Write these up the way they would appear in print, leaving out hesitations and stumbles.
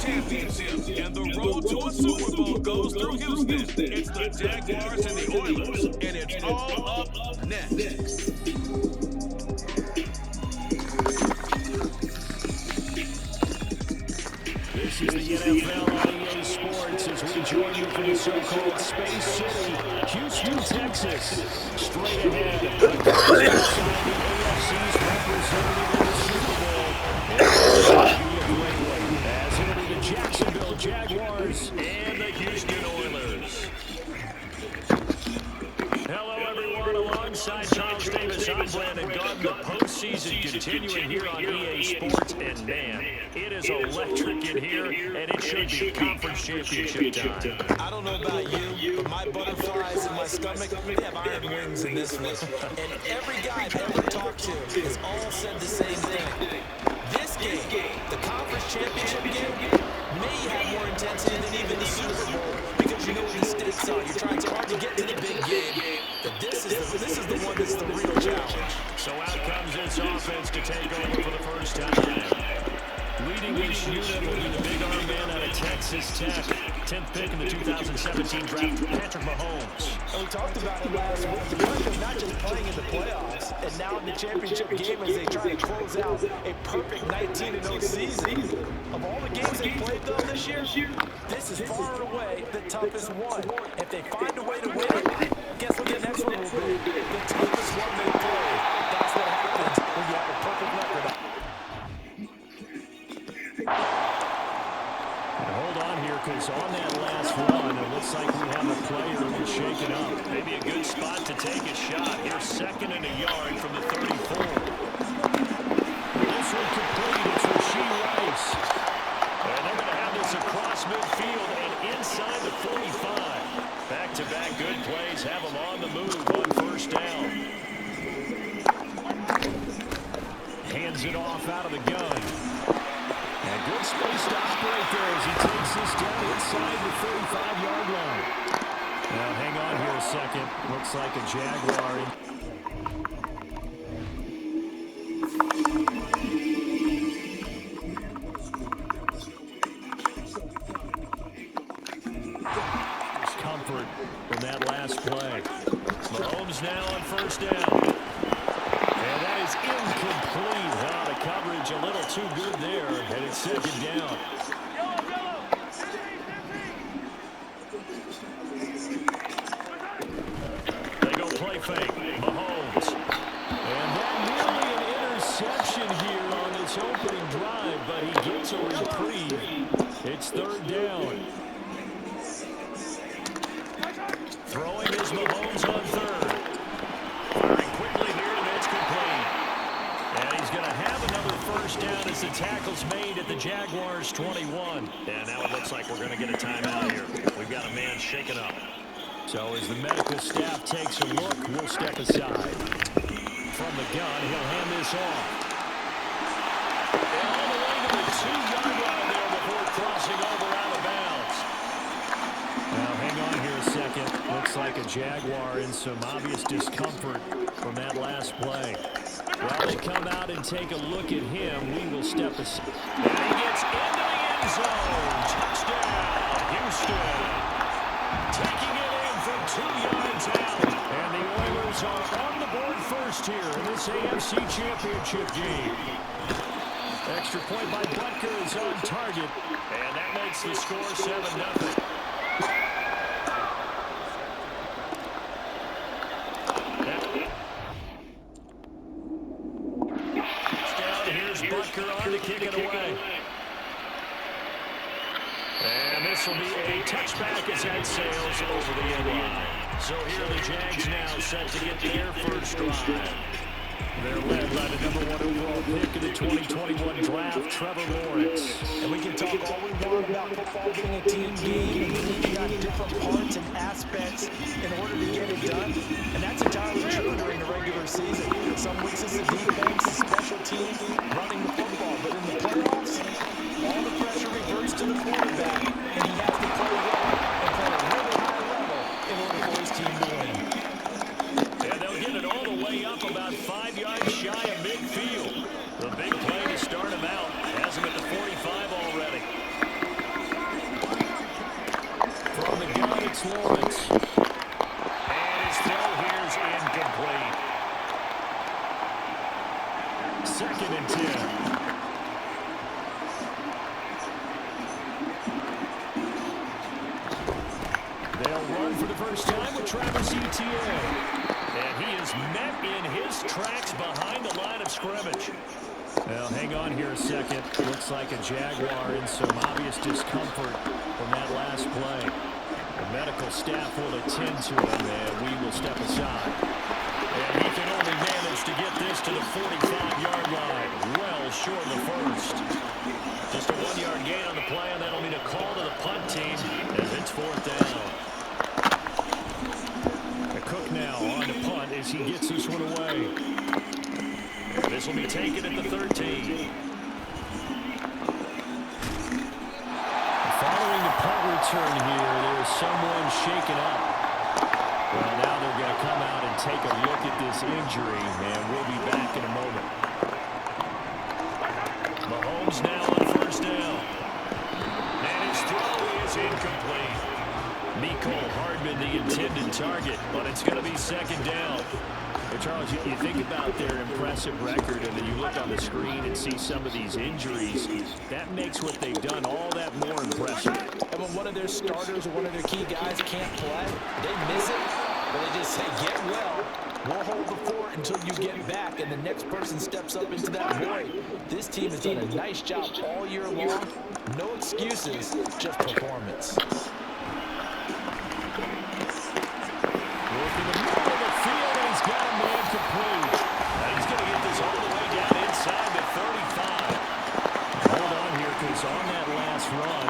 Championship, and the road to a Super Bowl goes through Houston. It's the Jaguars and the Oilers, and it's all up next. This is the NFL on EA Sports as we join you from the so-called Space City, Houston, Texas. Straight ahead, the AFC's representative in the Super Bowl. As it'll be the Jacksonville Jaguars and the Houston Oilers. Hello, everyone. Alongside Charles Davis, I'm Brandon Gunn. The postseason continuing here on EA Sports, and man, it is electric in here, and it should be conference championship time. I don't know about you, but my butterflies in my stomach, they have iron wings in this one. And every guy I've ever talked to has all said the same thing. This game, the conference championship game, may have more intensity than even the Super Bowl because you know what the stakes are. You're trying so hard to get to the big game. But this is the one that's the real challenge. So out comes this offense to take over for the first time. Leading this unit will be the big arm man out of Texas Tech. 10th pick in the 2017 draft, Patrick Mahomes. And we talked about it last week. America's not just playing in the playoffs, and now in the championship game as they try to close out a perfect 19-0 season. Of all the games they played, though, this year, this is far and away the toughest one. If they find a way to win it, guess what the next one will be? The toughest one they play. That's what happens when you have a perfect record. Hold on here, because on that last run, it looks like we have a player who's shaken up. Maybe a good spot to take a shot. Here's 2nd and a yard from the 34. This one complete. It's Rashee Rice. And they're going to have this across midfield and inside the 45. Back-to-back good plays have them on the move on first down. Hands it off out of the gun. And good space to operate there as he takes this down inside the 35-yard line. Now, hang on here a second. Looks like a Jaguar. Comfort from that last play. Mahomes now on first down. And that is incomplete. Oh, the coverage a little too good there, and it's 2nd down. They go play fake. Mahomes. And that nearly an interception here on this opening drive, but he gets a reprieve. It's 3rd down. Throwing is Mahomes on 3rd. Firing quickly here, and it's complete. And he's going to have another first down as the tackle's made at the Jaguars' 21. And now it looks like we're going to get a timeout here. We've got a man shaken up. So as the medical staff takes a look, we'll step aside. From the gun, he'll hand this off. And all the way to the 2-yard line there before crossing over out of bounds. Now, hang on here a second. Looks like a Jaguar in some obvious discomfort from that last play. While they come out and take a look at him, we will step aside. And he gets into the end zone. Touchdown, Houston. Taking it in from 2 yards out. And the Oilers are on the board first here in this AFC Championship game. Extra point by Butker is on target. And that makes the score 7-0. Butker on to kick it away. And this will be a touchback as that sails over the end line. So here are the Jags now set to get their first drive. They're led by the #1 overall pick in the 2021 draft, Trevor Lawrence. And we can talk all we want about football being a team game. You've got different parts and aspects in order to get it done. And that's entirely true during the regular season. Some weeks it's the defense, the special team, running the football. But in the playoffs, all the pressure reverts to the quarterback. And he has to play well and play at a really high level in order for his team to win. And they'll get it all the way up about 5 yards shy of midfield. The big play to start him out. Has him at the 45 already. From the gun, it's Lawrence. And his throw here's incomplete. 2nd and 10. They'll run for the first time with Travis Etienne. And he is met in his tracks behind the line of scrimmage. Now, hang on here a second. Looks like a Jaguar in some obvious discomfort from that last play. The medical staff will attend to him, and we will step aside. And he can only manage to get this to the 45-yard line. Well short of the first. Just a 1-yard gain on the play, and that'll mean a call to the punt team as it's 4th down. Cook now on to punt as he gets this one away. And this will be taken at the 13. Following the punt return here. There's someone shaken up. Well, now they're going to come out and take a look at this injury, and we'll be back in a moment. Mahomes now on first down. And his throw is incomplete. Mecole Hardman, the intended target, but it's going to be second down. But Charles, you think about their impressive record, and then you look on the screen and see some of these injuries. That makes what they've done all that more impressive. And when one of their starters or one of their key guys can't play, they miss it, but they just say, get well. We'll hold the fort until you get back, and the next person steps up into that void. This team has done a nice job all year long. No excuses, just performance. He's going to get this all the way down inside the 35. Hold on here, because on that last run,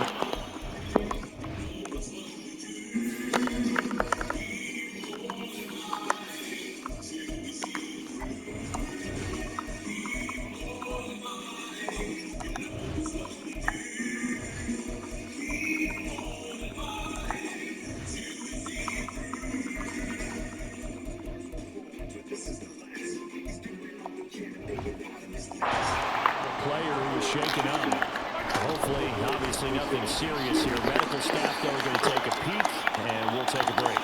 player who was shaken up. Hopefully, obviously nothing serious here. Medical staff, though, are going to take a peek, and we'll take a break.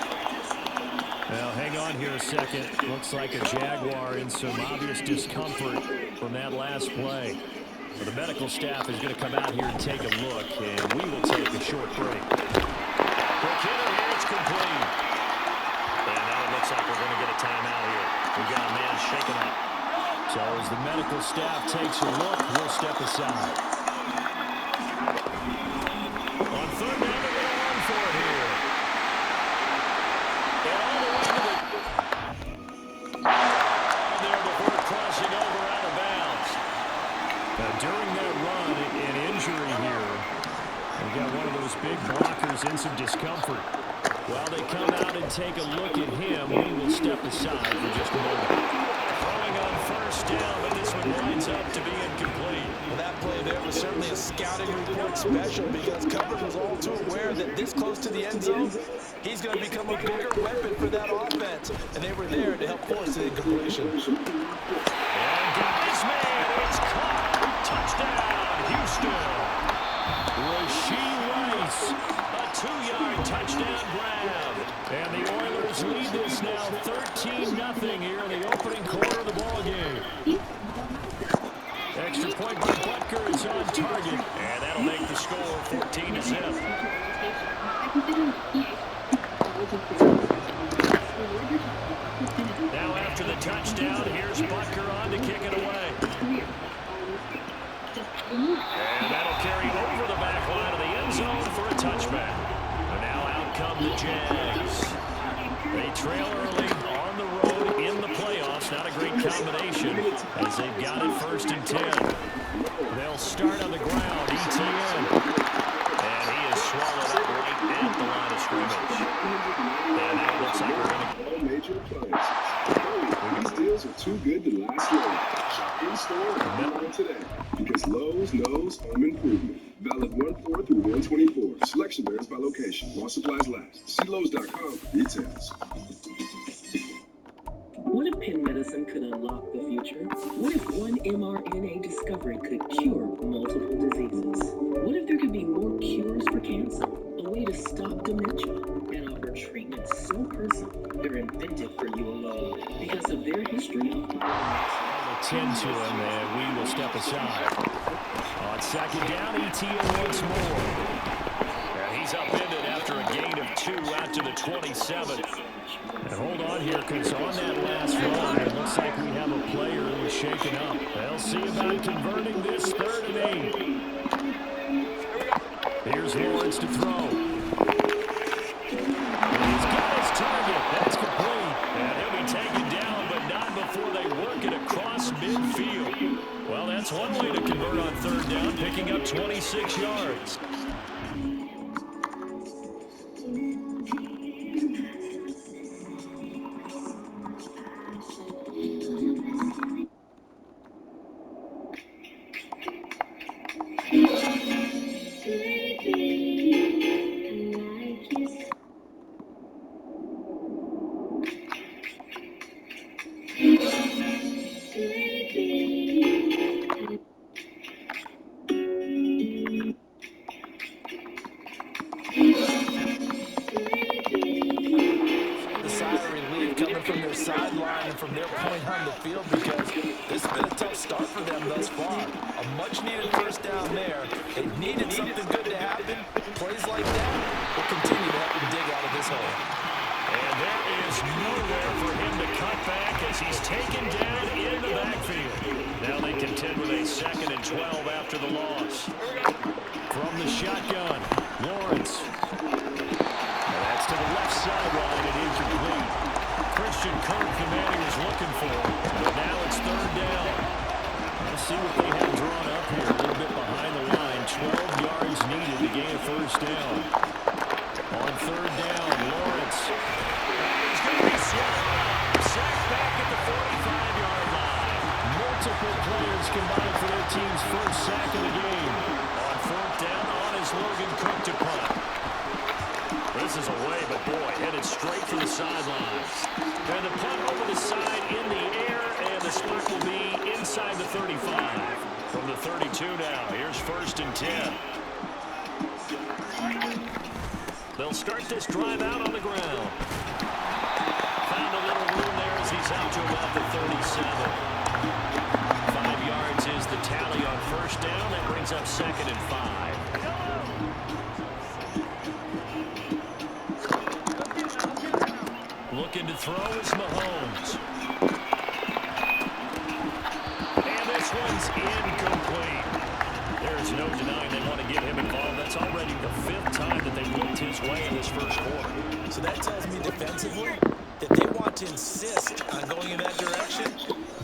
Now, hang on here a second. Looks like a Jaguar in some obvious discomfort from that last play. But the medical staff is going to come out here and take a look, and we will take a short break. Quick hitter here, it's complete. And now it looks like we're going to get a timeout here. We've got a man shaken up. So as the medical staff takes a look, we'll step aside. On third down, they're going to run for it here. And all the way to the... there before crossing over out of bounds. Now, during that run, an injury here. We've got one of those big blockers in some discomfort. While they come out and take a look at him, we will step aside for just a moment. On first down, but this one lines up to be incomplete. Well, that play there was certainly a scouting report special because coverage was all too aware that this close to the end zone, he's going to become a bigger weapon for that offense, and they were there to help force the incompletion. And got his man, it's caught. Touchdown, Houston. Rasheed Rice, a 2-yard touchdown grab. And the Oilers lead this now 13-0 here in the opening quarter of the ballgame. Extra point by Butker is on target, and that'll make the score 14-0. Now after the touchdown, here's Butker on to kick it away. And that'll carry over the back line of the end zone for a touchback. And now out come the Jags. They trail early on the road in the playoffs. Not a great combination as they've got it 1st and 10. They'll start on the ground. ETN. And he is swallowed up right at the line of scrimmage. And now it looks like we're going to... All major players. These deals are too good to last long. Shop in-store and online today. Because Lowe's knows home improvement. Valid 1/4 through 1/24. Selection varies by location. While supplies last. See Lowe's.com for details. What if pen medicine could unlock the future? What if one mRNA discovery could cure multiple diseases? What if there could be more cures for cancer? A way to stop dementia and offer treatments so personal they're invented for you alone because of their history of Tend to him, and we will step aside. On second down, ETN once more. And he's upended after a gain of 2 out to the 27. And hold on here, because on that last run, it looks like we have a player who is shaken up. They'll see about converting this 3rd and 8. Here's Lawrence to throw. And he's got his target. That's complete. And he'll be taken down, but not before they work it across midfield. Well, that's one way to convert on 3rd down, picking up 26 yards. from their point on the field because this has been a tough start for them thus far. A much-needed first down there. They needed something good to happen. Plays like that will continue to help them dig out of this hole. And there is nowhere for him to cut back as he's taken down in the backfield. Now they contend with a 2nd and 12 after the loss. From the shotgun, Lawrence. And that's to the left sideline and incomplete. Christian Kirk, the man he was looking for. But now it's 3rd down. Let's see what they have drawn up here. A little bit behind the line. 12 yards needed to gain a 1st down. On 3rd down, Lawrence. He's going to be sacked back at the 45-yard line. Multiple players combined for their team's 1st sack of the game. On 4th down, on is Logan Cook to punt. This is away, but boy, headed straight for the sidelines. And the punt over the side in the air, and the spot will be inside the 35. From the 32 now, here's 1st and 10. They'll start this drive out on the ground. Found a little room there as he's out to about the 37. 5 yards is the tally on 1st down. That brings up 2nd and 5. Looking to throw is Mahomes. And this one's incomplete. There's no denying they want to get him involved. That's already the 5th time that they've looked his way in this 1st quarter. So that tells me defensively that they want to insist on going in that direction.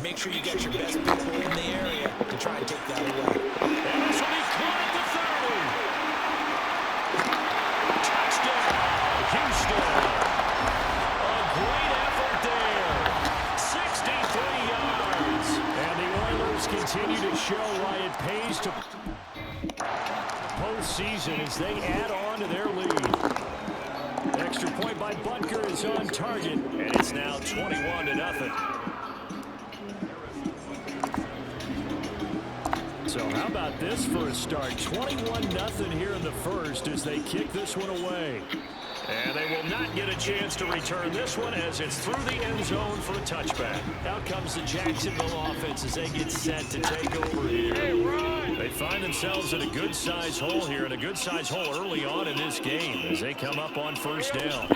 Make sure you get your best people in the area to try and take that away. And this will be caught at the 30. Touchdown, Houston. A great effort there. 63 yards. And the Oilers continue to show why it pays to postseason as they add on to their lead. Extra point by Butker is on target, and it's now 21-0. So how about this for a start? 21-0 here in the 1st as they kick this one away. And they will not get a chance to return this one as it's through the end zone for a touchback. Out comes the Jacksonville offense as they get set to take over here. They find themselves in a good-sized hole here, and a good-sized hole early on in this game as they come up on 1st down.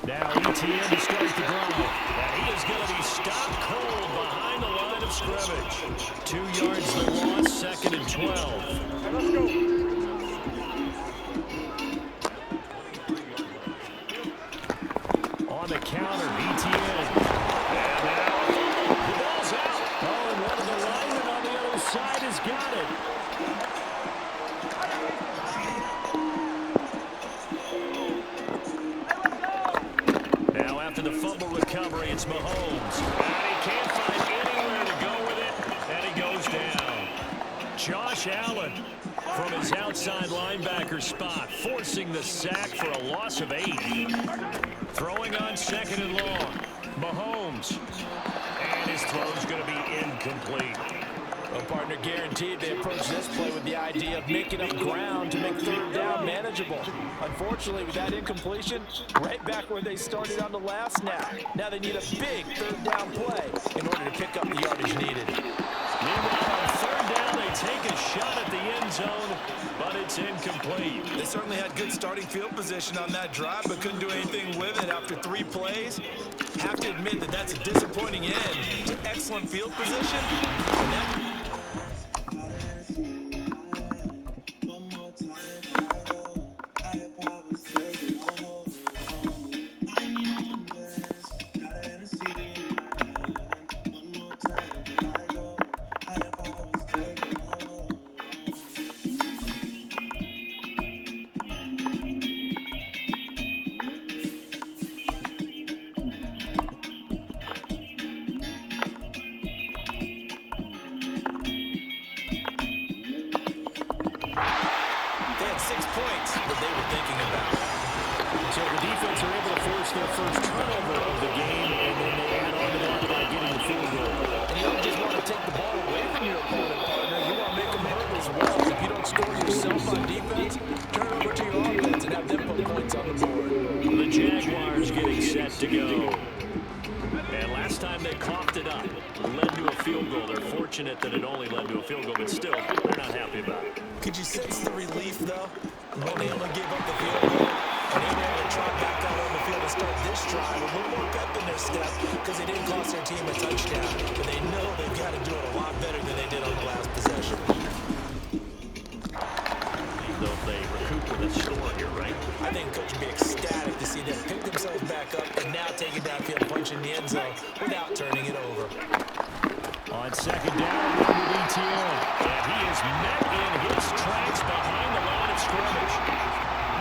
Now ETN to start the drive. And he is going to be stopped cold behind the line of scrimmage. 2 yards the loss, 2nd and 12. Let's go. On the counter, ETN. And now the ball's out. Oh, and one of the linemen on the other side has got it. Now after the fumble recovery, it's Mahomes. And he can't find anywhere to go with it, and he goes down. Josh Allen from his outside linebacker spot, forcing the sack for a loss of 8. Throwing on 2nd and long. Mahomes. And his throw's going to be incomplete. Well, partner, guaranteed they approach this play with the idea of making up ground to make 3rd down manageable. Unfortunately, with that incompletion, right back where they started on the last snap. Now they need a big 3rd down play in order to pick up the yardage needed. Meanwhile, on 3rd down, they take a shot at the end zone, but it's incomplete. They certainly had good starting field position on that drive, but couldn't do anything with it after 3 plays. Have to admit that that's a disappointing end to excellent field position. And that last time they coughed it up, led to a field goal. They're fortunate that it only led to a field goal, but still, they're not happy about it. Could you sense the relief, though, when they only gave up the field goal and they were able to trot back out on the field to start this drive a little more pep in their step because they didn't cost their team a touchdown, but they know they've got to do it a lot better than they did on the last possession. Though they recoup with a score here, right? I think Coach would be ecstatic to see them pick themselves back up and now take it downfield, punch in the end zone without turning it over. On second down, with ETN. And he is met in his tracks behind the line of scrimmage.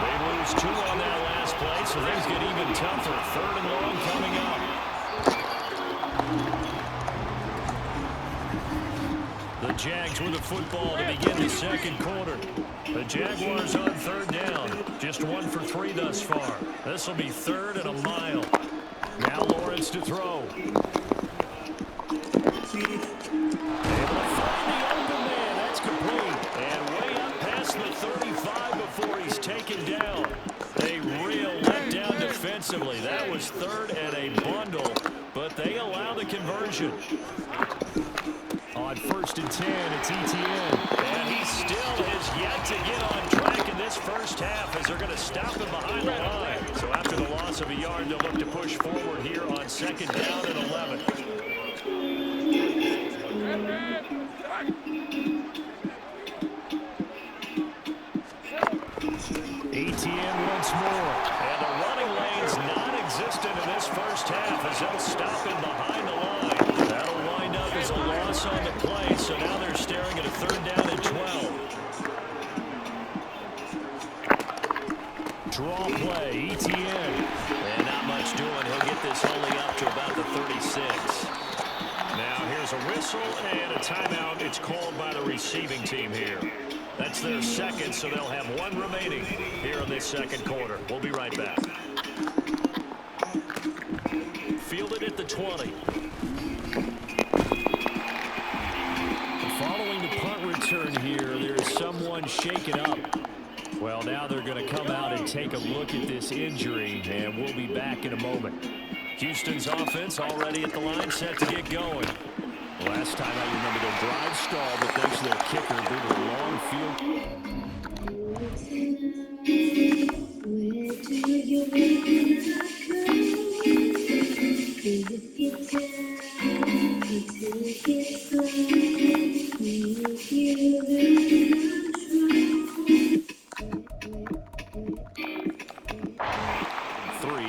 They lose 2 on that last play, so things get even tougher. 3rd and long coming up. The Jags with the football to begin the second quarter. The Jaguars on 3rd down. Just 1 for 3 thus far. This will be 3rd and a mile. Now Lawrence to throw. Able to find the open man. That's complete. And way up past the 35 before he's taken down. A real letdown defensively. That was 3rd and a bundle, but they allow the conversion. On 1st and 10, it's ETN. And he still has yet to get on track in this first half as they're going to stop him behind the line. So after the loss of a yard, they'll look to push forward here on 2nd down and 11. ETN once more. And the running lane's non-existent in this first half as they'll stop him behind the line. That'll wind up as a loss on the play, so now they're staring at a 3rd down and 12. Draw play, ETN. And not much doing. He'll get this only up to about the 36. Now here's a whistle and a timeout. It's called by the receiving team here. That's their 2nd, so they'll have 1 remaining here in this second quarter. We'll be right back. Fielded at the 20. Following the punt return here, there's someone shaken up. Well, now they're going to come out and take a look at this injury, and we'll be back in a moment. Houston's offense already at the line, set to get going. Last time I remember their drive stalled, but thanks to their kicker due to a long field.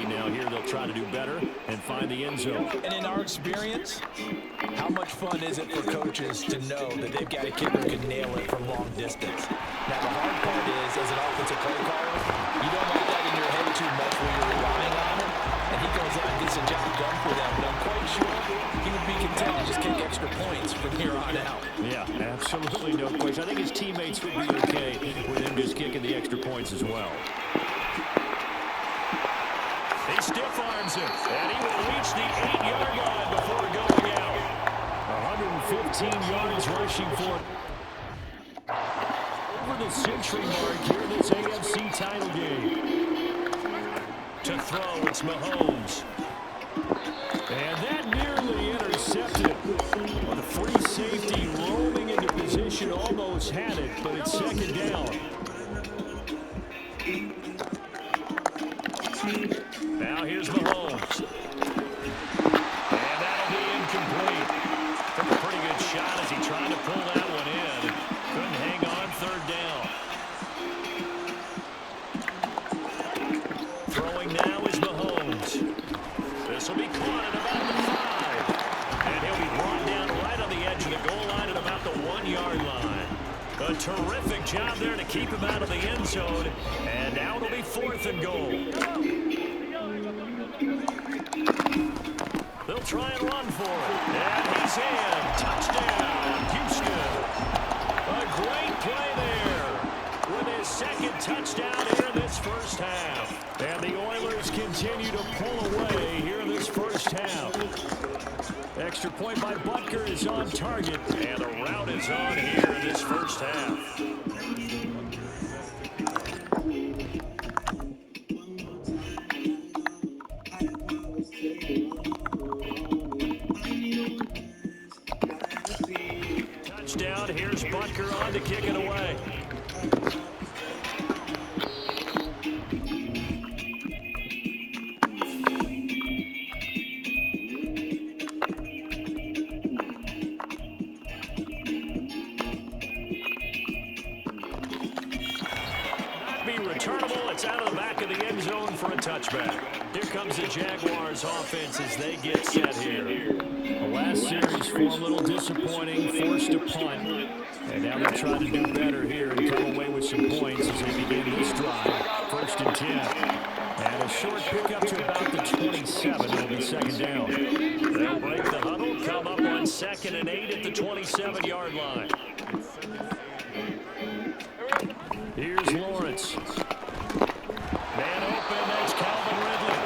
Now here they'll try to do better and find the end zone. And in our experience, how much fun is it for coaches to know that they've got a kicker who can nail it from long distance? Now the hard part is, as an offensive play caller, you don't want that in your head too much when you're relying on it. And he goes out and gets the job done for them. But I'm quite sure he would be content to just kick extra points from here on out. Yeah, absolutely no question. I think his teammates would be okay with him just kicking the extra points as well. He stiff arms him, and he will reach the 8-yard line before going out. 115 yards rushing for over the century mark here in this AFC title game. To throw, it's Mahomes. And that nearly intercepted. Well, the free safety roaming into position almost had it, but it's 2nd down. Now here's Mahomes. And that'll be incomplete. Took a pretty good shot as he tried to pull that one in. Couldn't hang on 3rd down. Throwing now is Mahomes. This will be caught at about the 5. And he'll be brought down right on the edge of the goal line at about the 1-yard line. A terrific job there to keep him out of the end zone. And now it'll be 4th and goal. They'll try and run for it. And he's in. Touchdown, Houston. A great play there with his 2nd touchdown here in this first half. And the Oilers continue to pull away here in this first half. Extra point by Butker is on target. And the route is on here in this first half. Butker on to kick it away. Returnable. It's out of the back of the end zone for a touchback. Here comes the Jaguars offense as they get set here. The last series for a little disappointing, forced a punt. And now they'll try to do better here and come away with some points as they begin this drive. 1st and 10. And a short pickup to about the 27. It'll be second down. They'll break the huddle, come up on 2nd and 8 at the 27-yard line. Here's Lawrence. Man open, that's Calvin Ridley.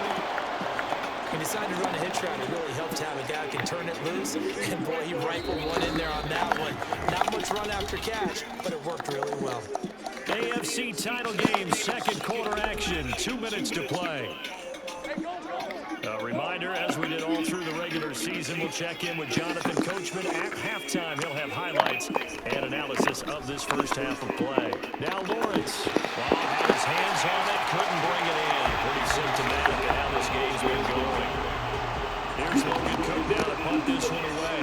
He decided to run a hitch route. It really helped to have a guy who can turn it loose. And boy, he rifled one in there on that one. Not much run after catch, but it worked really well. AFC title game, 2nd quarter action. 2 minutes to play. A reminder, as we did all through the regular season, we'll check in with Jonathan Coachman at halftime. He'll have highlights and analysis of this first half of play. Now Lawrence, had his hands on it, couldn't bring it in. Pretty symptomatic of how this game's been going. Here's Logan Cook now to punt this one away.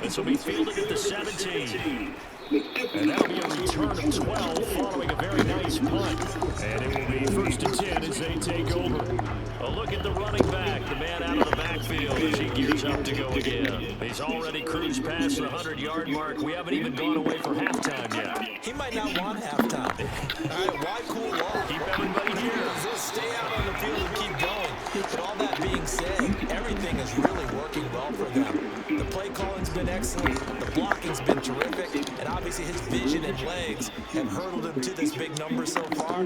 This will be fielded at the 17. And that'll be a return of 12 following a very nice punt. And it will be 1st and 10 as they take over. A look at the running back, the man out of the backfield as he gears up to go again. He's already cruised past the 100-yard mark. We haven't even gone away for halftime yet. He might not want halftime. All right, why cool off? Keep everybody here. Just stay out on the field and keep going. But all that being said, everything is really working well for them. The play calling's been excellent. The blocking's been terrific. And obviously his vision and legs have hurdled him to this big number so far.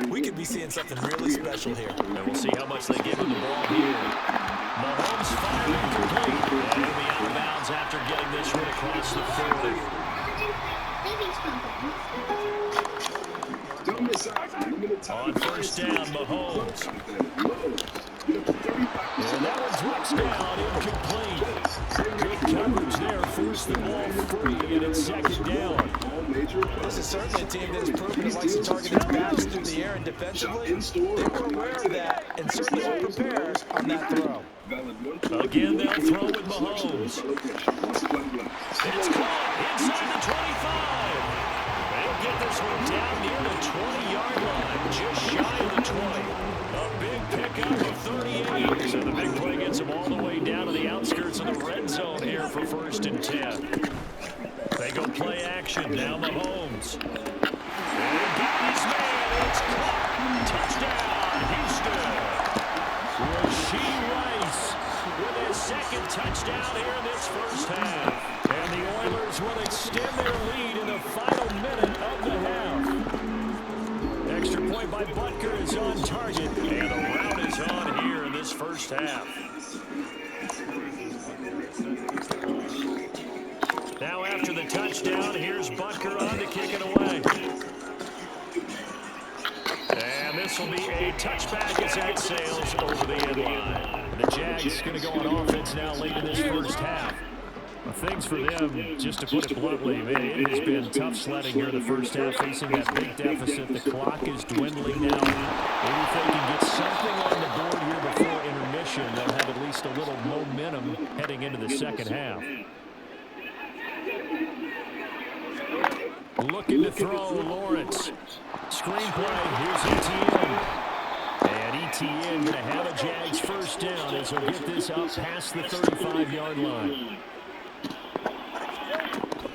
We could be seeing something really special here. And we'll see how much they give him the ball here. Mahomes firing complete. And he'll be out of bounds after getting this one across the 40. On 1st down, Mahomes. And that one drops down, incomplete. Good coverage there, forced the ball free, and it's 2nd down. This is certainly a team that has proven it likes to target its backs through the air, and defensively, they were aware of that and certainly were prepared on that throw. Again, they'll throw with Mahomes. It's caught inside the 25. They'll get this one down near the 20-yard line, just shy of the 20. A big pickup of 38. So the big play gets them all the way down to the outskirts of the red zone here for 1st and 10. They go play action. Now Mahomes. And got his man. It's caught. Touchdown, Houston. Rashee Rice with his 2nd touchdown here in this first half. And the Oilers will extend their lead in the final minute of the half. Extra point by Butker is on target. And the rout is on here in this first half. Now after the touchdown, here's Butker on to kick it away. And this will be a touchback as that sails over the end line. The Jags going to go on offense now late in this first half. Well, things for them, just to put it bluntly, man, it has been tough sledding here in the first half, facing that big deficit. The clock is dwindling now. Maybe if they can get something on the board here before intermission, they'll have at least a little momentum heading into the second half. Looking to throw, Lawrence. Screenplay, here's ETN. And ETN going to have a Jags first down as he'll get this up past the 35-yard line.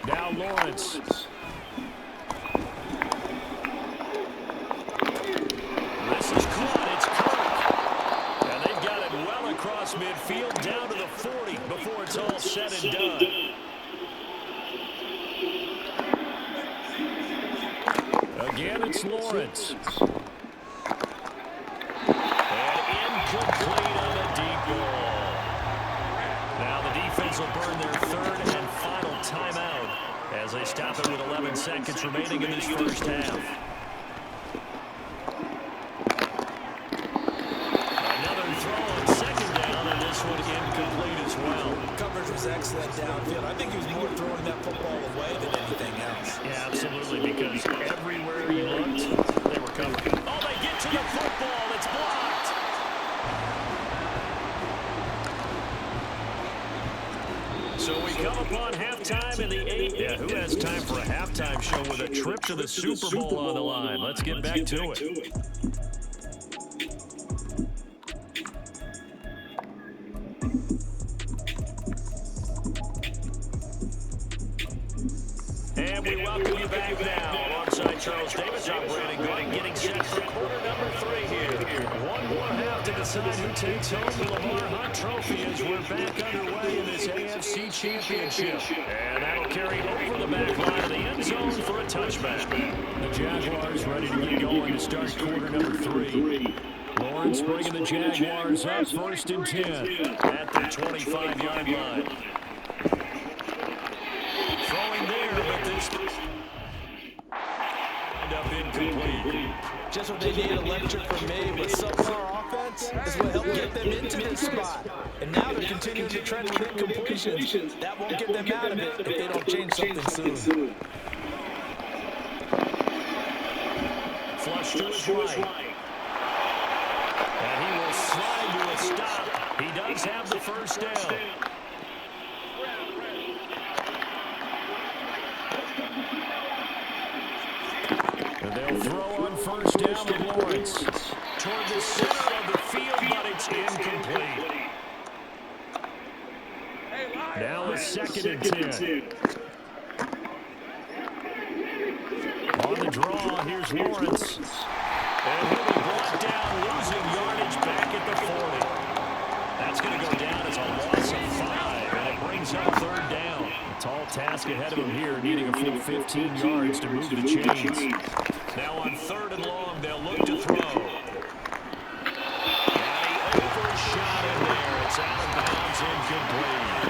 Now Lawrence. This is caught. It's Kirk. And they've got it well across midfield down to the 40 before it's all said and done. Again, it's Lawrence. And incomplete on a deep ball. Now the defense will burn their 3rd and final timeout as they stop it with 11 seconds remaining in this first half. And field. I think he was more throwing that football away than anything else. Yeah, absolutely, because everywhere he looked, they were covered. Oh, they get to the football. It's blocked. So we come upon halftime in the 8th. Yeah, who has time for a halftime show with a trip to the Super Bowl on the line? Let's get back to it. And we welcome you back now. Alongside Charles Davis, I'm Brandon Gordon, getting set for quarter number 3 here. One more half to decide who takes home the Lamar Hunt Trophy as we're back underway in this AFC Championship. And that'll carry over the back line of the end zone for a touchback. The Jaguars ready to get going to start quarter number 3. Lawrence bringing the Jaguars up 1st and 10 at the 25-yard line. Throwing there, but this end up incomplete. Just what they need electric from me, but subpar offense is what helped get them into this spot. And now they're continuing to trend with incompletions. That won't get them out of it if they don't change something soon. Flush to his right. And he will slide to a stop. He does have the first down. And they'll throw on first down with Lawrence. Toward the center of the field, but it's incomplete. Now a 2nd and 10. On the draw, here's Lawrence. And he'll be brought down, losing yardage back at the 40. That's going to go down as a loss of 5, and it brings up 3rd down. A tall task ahead of him here, needing a full 15 yards to move the chains. Now on 3rd and long, they'll look to throw. And he overshot in there. It's out of bounds, incomplete.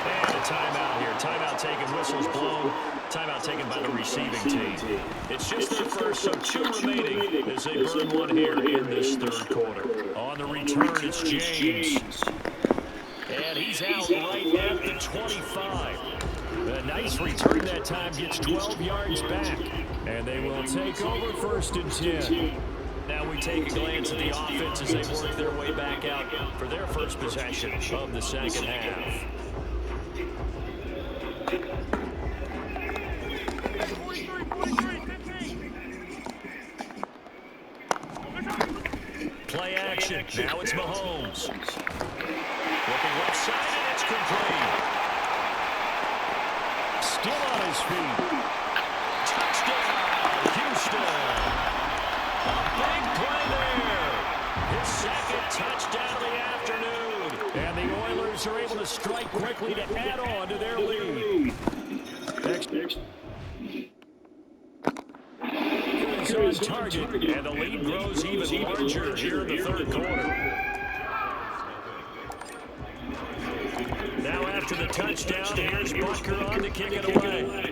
And a timeout here. Timeout taken, whistles blown. Timeout taken by the receiving team. It's just their first, so 2 remaining as they burn one here in this 3rd quarter. On the return, it's James. And he's out right at the 25. A nice return that time, gets 12 yards back. And they will take over 1st and 10. Now we take a glance at the offense as they work their way back out for their first possession of the 2nd half. Play action. Now it's Mahomes. Looking left side, and it's complete. Still on his feet. Touchdown, Houston. A big play there. His 2nd touchdown of the afternoon. And the Oilers are able to strike quickly to add on to their lead. Next. On target, and the lead grows even larger here in the 3rd quarter. Now after the touchdown, here's Bucker on to kick it away.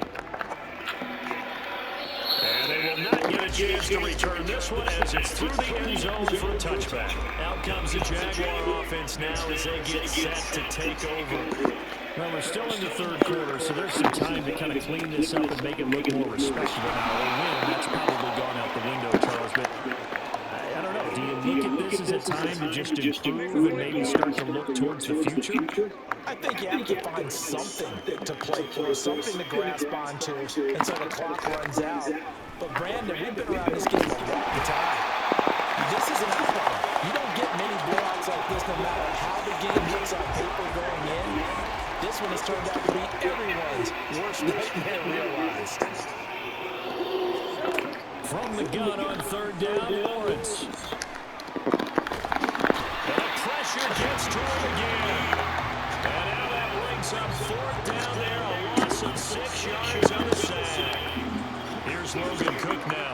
And they will not get a chance to return this one as it's through the end zone for a touchback. Out comes the Jaguar offense now as they get set to take over. Well, we're still in the 3rd quarter, so there's some time to kind of clean this up and make it look more respectable now. A win, that's probably gone out the window, Charles. But I don't know. Do you look at this as a time to just improve and maybe start to look towards the future? I think you have to find something to play for, something to grasp onto until the clock runs out. But Brandon, we've been around this game a long time. This is an outlier. You don't get many blowouts like this no matter how the game looks on paper going in. This one has turned out to be everyone's worst nightmare realized. From the gun on 3rd down, Lawrence. And the pressure gets to him again. And now that brings up 4th down there, a loss of 6 yards on the sack. Here's Logan Cook now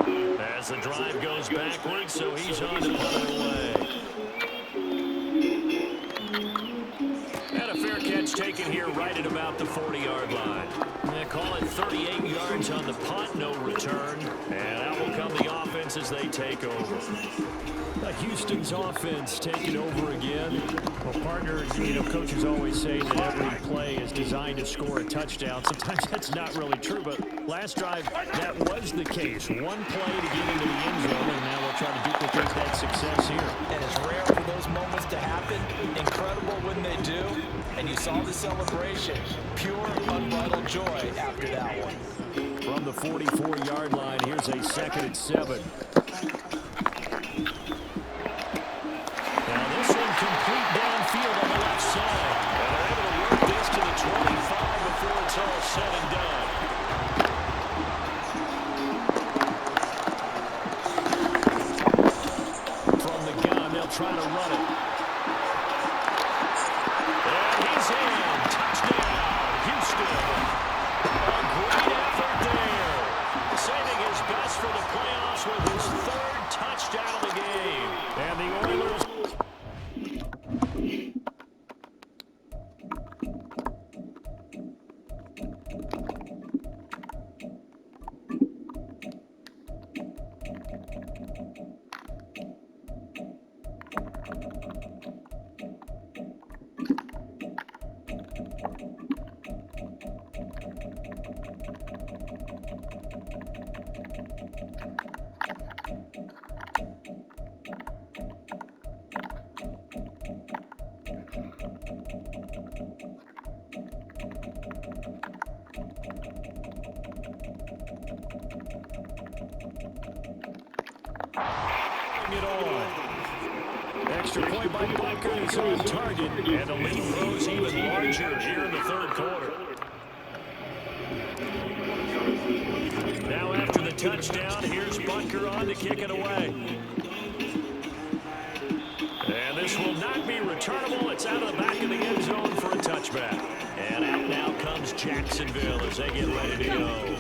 as the drive goes backwards, so he's on to punt it away. Catch taken here right at about the 40-yard line. They call it 38 yards on the punt, no return. And out will come the offense defense as they take over. Houston's offense taking over again. Well, partner, coaches always say that every play is designed to score a touchdown. Sometimes that's not really true, but last drive, that was the case. One play to get into the end zone, and now they'll try to duplicate that success here. And it's rare for those moments to happen. Incredible when they do. And you saw the celebration. Pure, unbridled joy after that one. From the 44-yard line, here's a 2nd and 7. Now this one complete downfield on the left side. And they're able to work this to the 25 before it's all said and done. From the gun, they'll try to run it. And he's in. Touchdown, Houston. A great effort there. Saving his best for the playoffs with his 3rd touchdown of the game. And the Oilers... it on. Extra point by Bucker is on target, and the lead grows even larger here in the 3rd quarter. Now after the touchdown, here's Bucker on to kick it away. And this will not be returnable. It's out of the back of the end zone for a touchback. And out now comes Jacksonville as they get ready to go.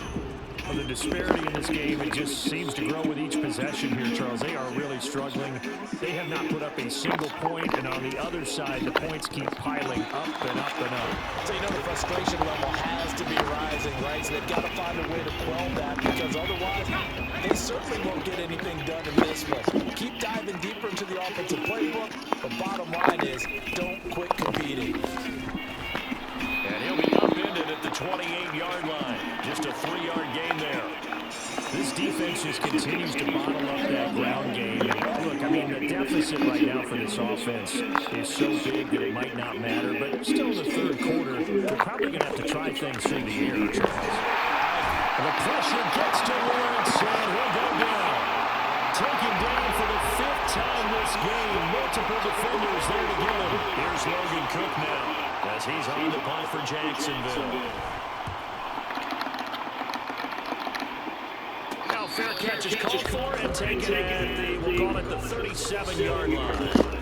Well, the disparity in this game, it just seems to grow with each possession here, Charles. They are really struggling. They have not put up a single point, and on the other side, the points keep piling up and up and up. So the frustration level has to be rising, right? So they've got to find a way to quell that, because otherwise, they certainly won't get anything done in this one. Keep diving deeper into the offensive playbook. The bottom line is, don't quit competing. And he'll be upended at the 28-yard line. Just a 3-yard gain there. This defense just continues to bottle up that ground game. Look, I mean, the deficit right now for this offense is so big that it might not matter. But still in the 3rd quarter, they're probably going to have to try things through the air, Charles. The pressure gets to Lawrence, and he'll go down. Taken down for the 5th time this game. Multiple defenders there to get him. Here's Logan Cook now, as he's on the punt for Jacksonville. Now fair catch is called for and taken at the, we'll call it the 37-yard line.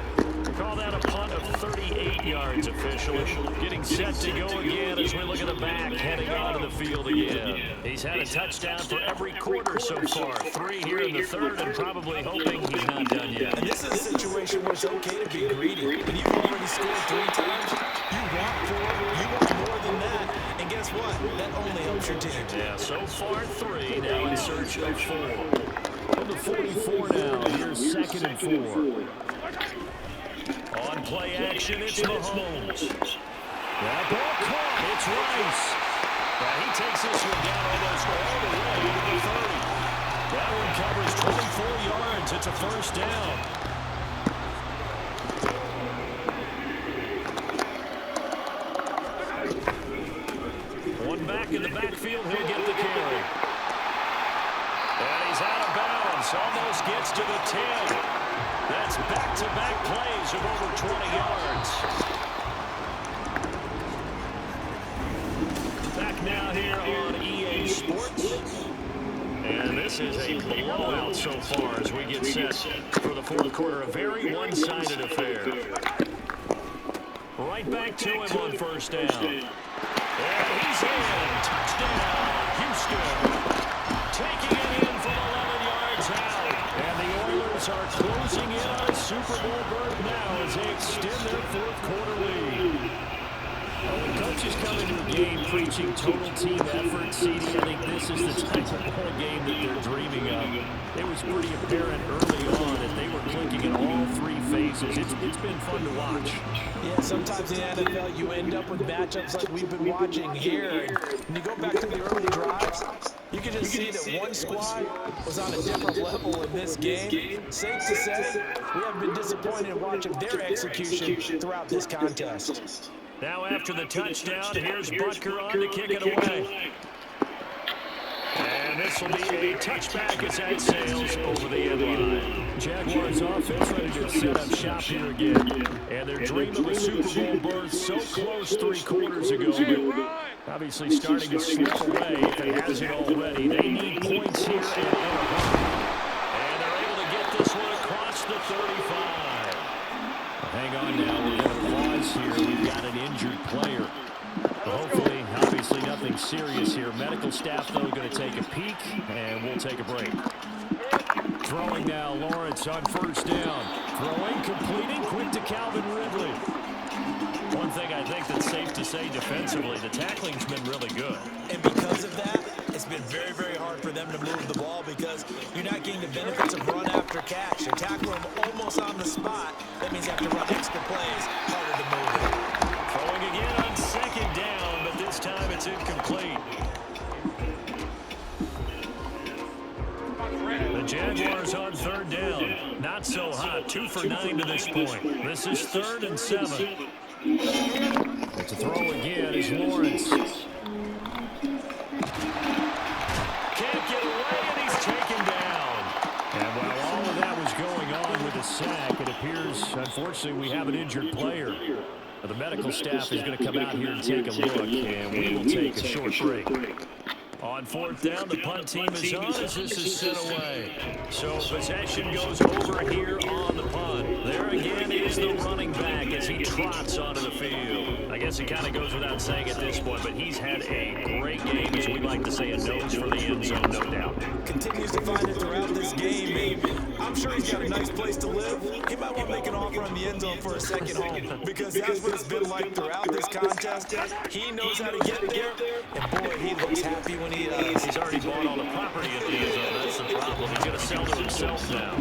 Call that a punt of 38 yards officially. Getting set to go again as we look at the back, heading onto the field again. He's had a touchdown for every quarter so far. 3 here in the 3rd, and probably hoping he's not done yet. And this is a situation where it's okay to be greedy. When you've already scored 3 times, you want 4, you want more than that. And guess what? That only helps your team. Yeah, so far 3, now in search of 4. On the 44 now, here's 2nd and 4. On play action, it's Mahomes. That ball caught. It's Rice. Now he takes this one down almost all the way to the 30. That one covers 24 yards. It's a 1st down. One back in the backfield. He'll get the carry. And he's out of bounds. Almost gets to the 10. That's back-to-back plays of over 20 yards. Back now here on EA Sports. And this is a blowout so far as we get set for the 4th quarter. A very one-sided affair. Right back to him on 1st down. And he's in. Touchdown, Houston. Taking it in from 11 yards out. And the Oilers are closing in on a Super Bowl berth now as they extend their 4th quarter lead. Well, when coaches come into a game preaching total team effort, CD, I think this is the type of ball game that they're dreaming of. It was pretty apparent early on that they were clicking in all three phases. It's been fun to watch. Yeah, sometimes in the NFL you end up with matchups like we've been watching here. When you go back to the early drives, you can just see that one squad was on a different level in this game. Safe to say, we have been disappointed in watching their execution throughout this contest. Now after the touchdown, here's Butker on to kick it away. And this will be a touchback as that sails over the end line. Jaguars offense ready to set up shop here again. And their dream of a Super Bowl berth so close 3 quarters ago, but obviously starting to slip away if it hasn't already. They need points here and they're able to get this one across the 35. Hang on now, we're going to pause here. We've got an injured player. Hopefully, obviously nothing serious here. Medical staff, though, going to take a peek, and we'll take a break. Throwing now, Lawrence on first down. Throwing, completing, quick to Calvin Ridley. One thing I think that's safe to say defensively, the tackling's been really good. And because of that, it's been very, very hard for them to move the ball because you're not getting the benefits of run after catch. You tackle them almost on the spot. That means you have to run extra plays, harder to move it. Throwing again on second down, but this time it's incomplete. The Jaguars on third down. Not so hot. 2 for 9 to this point. This is 3rd and 7. It's a throw again is Lawrence. Can't get away, and he's taken down. And while all of that was going on with the sack, it appears, unfortunately, we have an injured player. The medical staff is going to come out here and take a look, and we will take a short break. On 4th down, the punt team is on as this is sent away. So possession goes over here on the punt. There again is the running back as he trots onto the field. I guess it kind of goes without saying at this point, but he's had a great game, as we like to say, a nose for the end zone, no doubt. Continues to find it throughout this game, and I'm sure he's got a nice place to live. He might want to make an offer on the end zone for a second home, because that's what it's been like throughout this contest. He knows how to get there, and boy, he looks happy when he does. He's already bought all the property at the end zone. That's the problem. He's going to sell to himself now.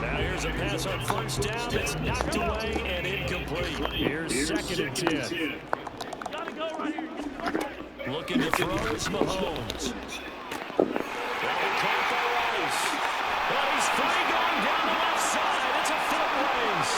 Now here's a pass on first down. It's knocked away and incomplete. Here's 2nd and 10. Looking to throw is Mahomes. Caught by Rice. But he's free going down the left side. It's a foot race.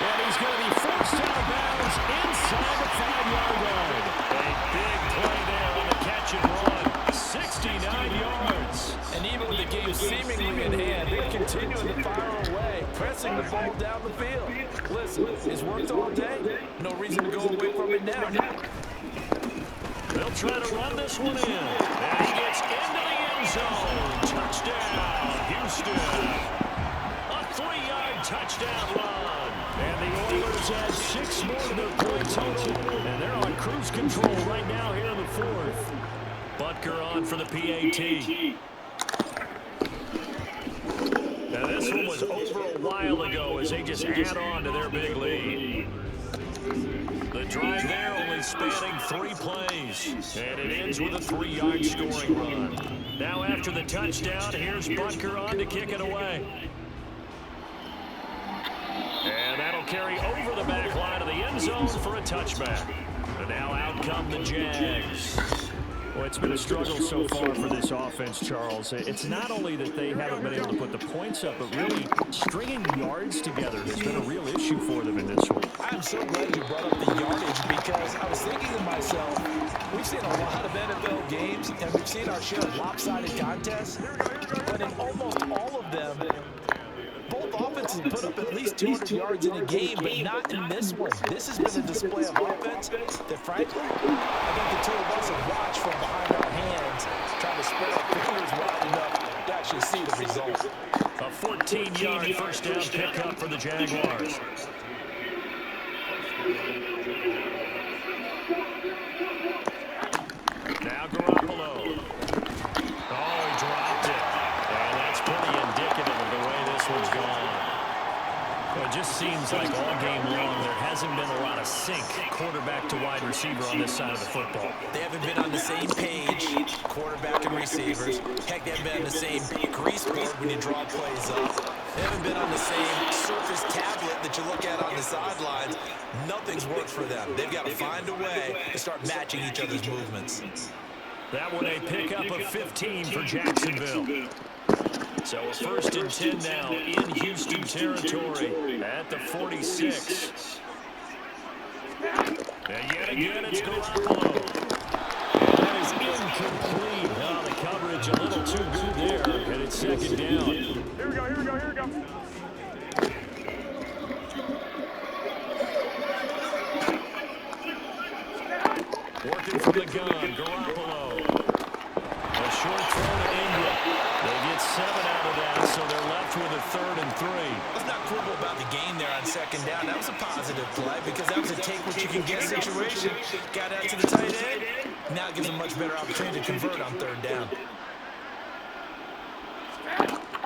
And he's going to be forced out of bounds inside the 5-yard line. A big play there on the catch and run. 69 yards. And even with the game seemingly in hand, they're continuing to fire away, pressing the ball down the field. Listen, it's worked all day. No reason to go away from it now. They'll try to run this one in. And he gets into the end zone. Touchdown, Houston. A 3-yard touchdown run. And the Oilers add 6 more to their point total. And they're on cruise control right now here in the 4th. Butker on for the PAT. Now this one was over a while ago as they just add on to their big lead. The drive there only spanning 3 plays. And it ends with a 3-yard scoring run. Now after the touchdown, here's Butker on to kick it away. And that'll carry over the back line of the end zone for a touchback. And now out come the Jags. Well, it's been a struggle so far for this offense, Charles. It's not only that they haven't been able to put the points up, but really stringing yards together has been a real issue for them in this one. I'm so glad you brought up the yardage because I was thinking to myself, we've seen a lot of NFL games and we've seen our share of lopsided contests, but in almost all of them, both offenses put up at least 200 yards in a game, but not in this one. This has been a display of offense that, frankly, I think the two of us have watched from behind our hands, trying to spread our fingers wide enough to actually see the result. A 14-yard first down pickup for the Jaguars. Now Garoppolo. Oh, he dropped it. And that's pretty indicative of the way this one's gone. Well, it just seems like all game long there hasn't hasn't been a lot of sync quarterback to wide receiver on this side of the football. They haven't been on the same page, quarterback and receivers. Heck, they haven't been on the same grease board when you draw plays up. They haven't been on the same Surface tablet that you look at on the sidelines. Nothing's worked for them. They've got to find a way to start matching each other's movements. That one a pickup of 15 for Jacksonville. So a 1st and 10 now in Houston territory at the 46. And yet again, it's Garoppolo. And that is incomplete. Oh, the coverage a little too good there, and it's 2nd down. Here we go. Working from the gun, Garoppolo. A short throw to Ingram. They get 7 out of that, so they're left with a 3rd and 3. Let's not quibble about the gain there on 2nd down. That was a positive play because that was a take-what-you-can-get situation. Got out to the tight end. Now it gives them a much better opportunity to convert on 3rd down.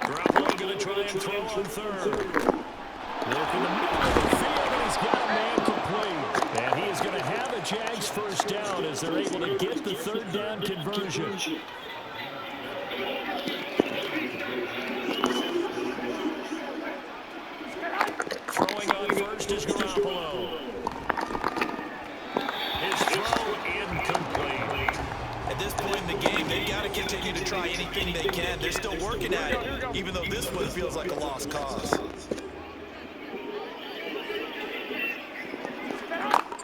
Garoppolo going to try and throw on 3rd. Working the middle of the field, and he's got a man complete. And he is going to have a Jags 1st down as they're able to get the 3rd down conversion. Throwing on 1st is Garoppolo. His throw incomplete. At this point in the game, they've got to continue to try anything they can. They're still working at it, even though this one feels like a lost cause.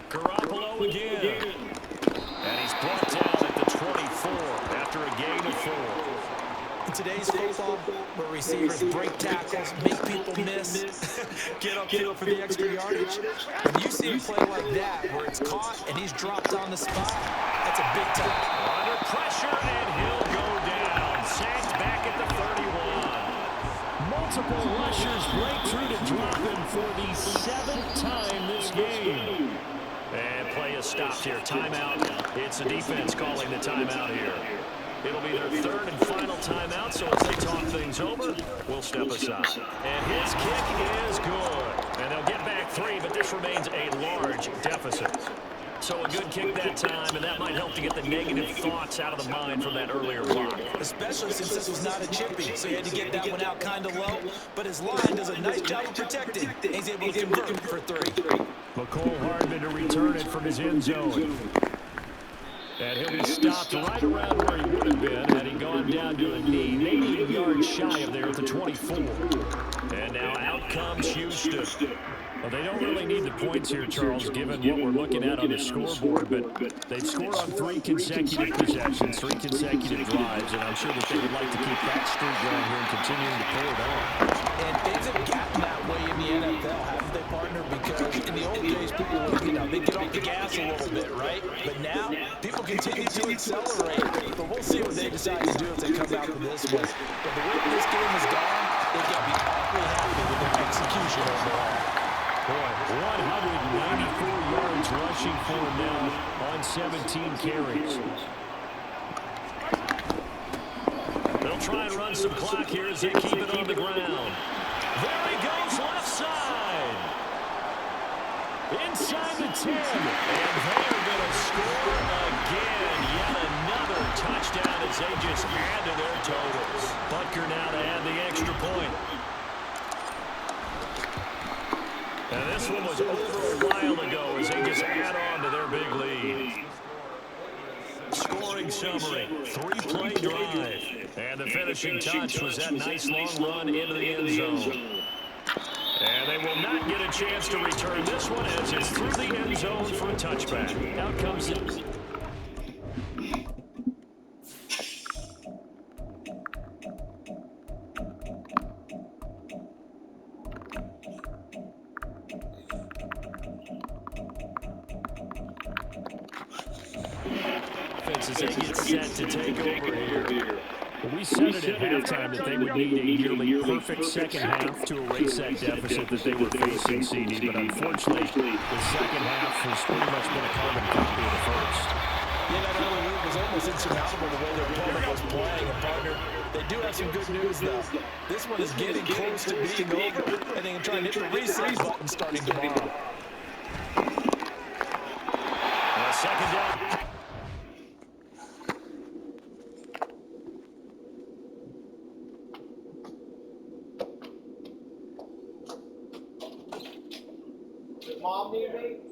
Garoppolo again. And he's brought down at the 24 after a gain of 4. In today's football, where receivers break tackles, make people miss, get upfield for the extra yardage, when you see a play like that where it's caught and he's dropped on the spot, that's a big time. Under pressure, and he'll go down. Sacked back at the 31. Multiple rushers break through to drop him for the 7th time this game. And play is stopped here. Timeout. It's the defense calling the timeout here. It'll be their 3rd and final timeout, so as they talk things over, we'll step aside. And his kick is good. And they'll get back 3, but this remains a large deficit. So a good kick that time, and that might help to get the negative thoughts out of the mind from that earlier block. Especially since this was not a chippy, so he had to get that one out kind of low. But his line does a nice job of protecting. He's able to convert for 3. McCole Hardman to return it from his end zone. And he'll be stopped right around where he would have been had he gone down to a knee. Maybe a yard shy of there at the 24. And now out comes Houston. Well, they don't really need the points here, Charles, given what we're looking at on the scoreboard. But they've scored on 3 consecutive possessions, 3 consecutive drives. And I'm sure that they would like to keep that streak going here and continuing to pull it on. And things have gotten that way in the NFL, haven't they, partner? Because in the old days, people would, they'd get off the gas a little bit, right? But now, people continue to accelerate. But we'll see what they decide to do if they come out with this one. But the way this game has gone, they've got to be awfully happy with their execution overall. Boy, 194 yards rushing for him now on 17 carries. They'll try and run some clock here as they keep it on the ground. There he goes, left side. Inside the 10. And they're going to score again. Yet another touchdown as they just add to their totals. Butker now to add the extra point. And this one was over a while ago as they just add on to their big lead. Scoring summary, 3-play drive. And the finishing touch was that nice long run into the end zone. And they will not get a chance to return this one as it's through the end zone for a touchback. Out comes it. As they get set to take over here. We said it at halftime that they would need a nearly perfect second half to erase that deficit that they were facing, CD, but unfortunately, the second half has pretty much been a carbon copy of the first. Yeah, that early lead was almost insurmountable the way their opponent was playing. And, partner, they do have some good news, though. This one is getting close to being over, and they can try and hit the reset button starting tomorrow. mom need me?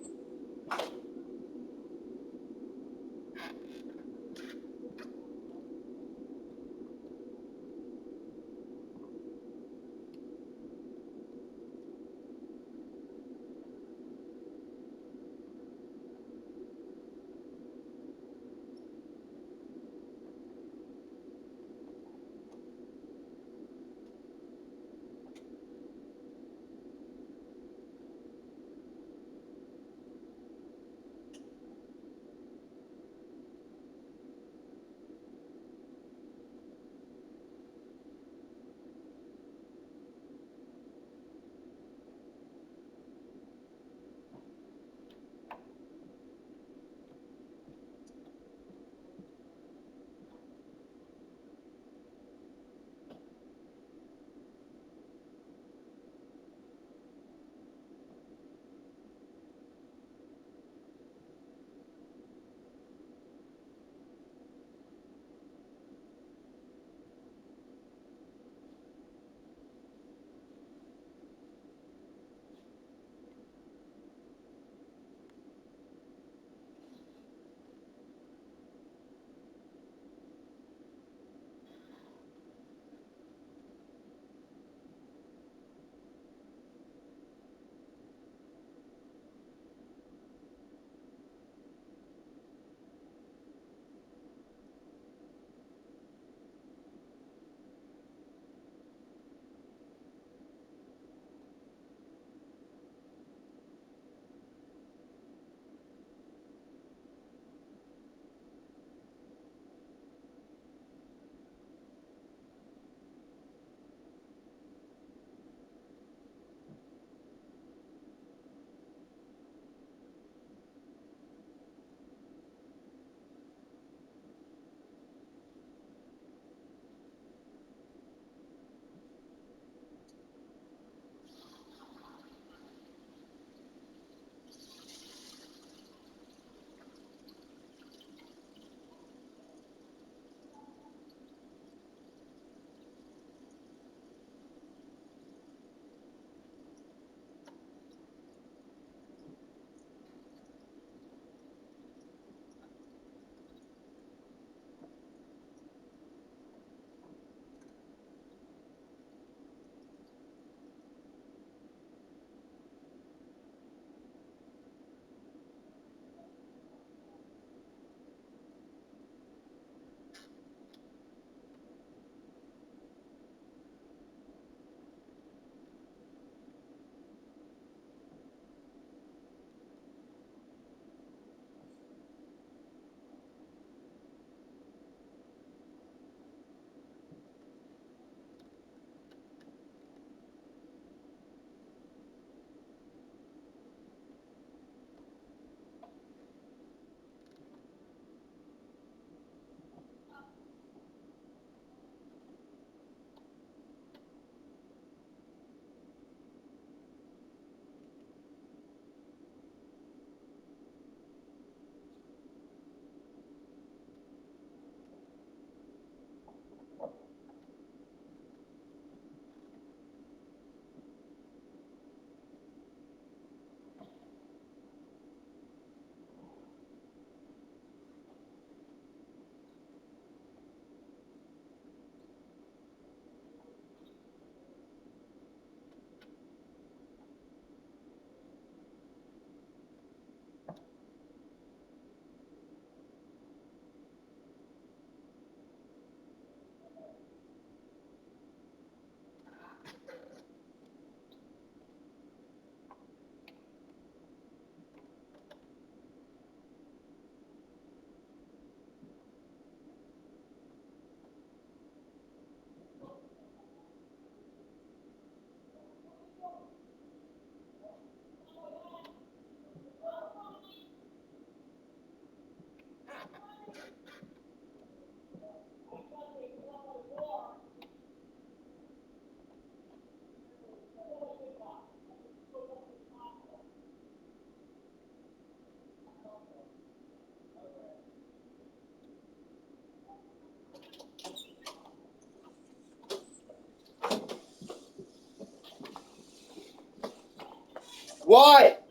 What?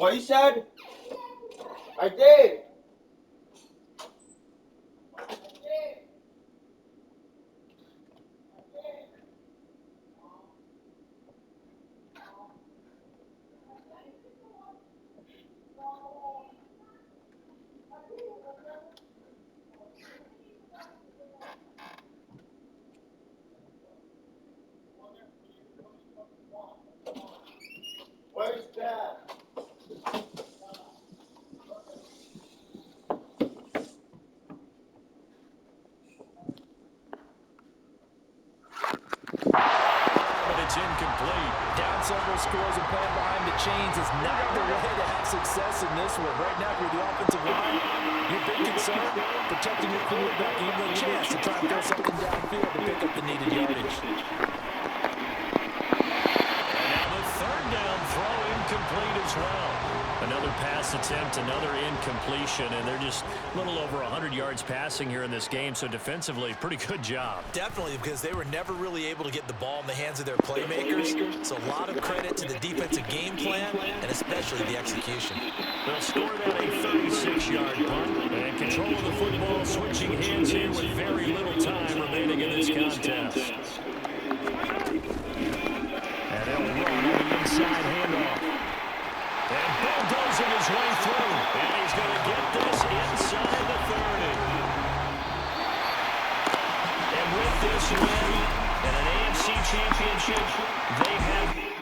What you said? I did. Where's Dad? But it's incomplete. Down several scores and playing behind the chains is not the way to have success in this one. Right now, if you're the offensive line, your big concern, protecting your quarterback, giving him a chance to try and throw something downfield to pick up the needed yardage. And now the third down throw incomplete as well. Another pass attempt, another incompletion, and they're just a little over 100 yards passing here in this game, so defensively, pretty good job. Definitely, because they were never really able to get the ball in the hands of their playmakers. So a lot of credit to the defensive game plan and especially the execution. They'll score that a 36-yard punt. And control of the football switching hands here with very little time remaining in this contest. And they'll run on the inside handoff. And bulldozing his way through. And he's going to get this inside the 30. And with this win and an AFC championship, they have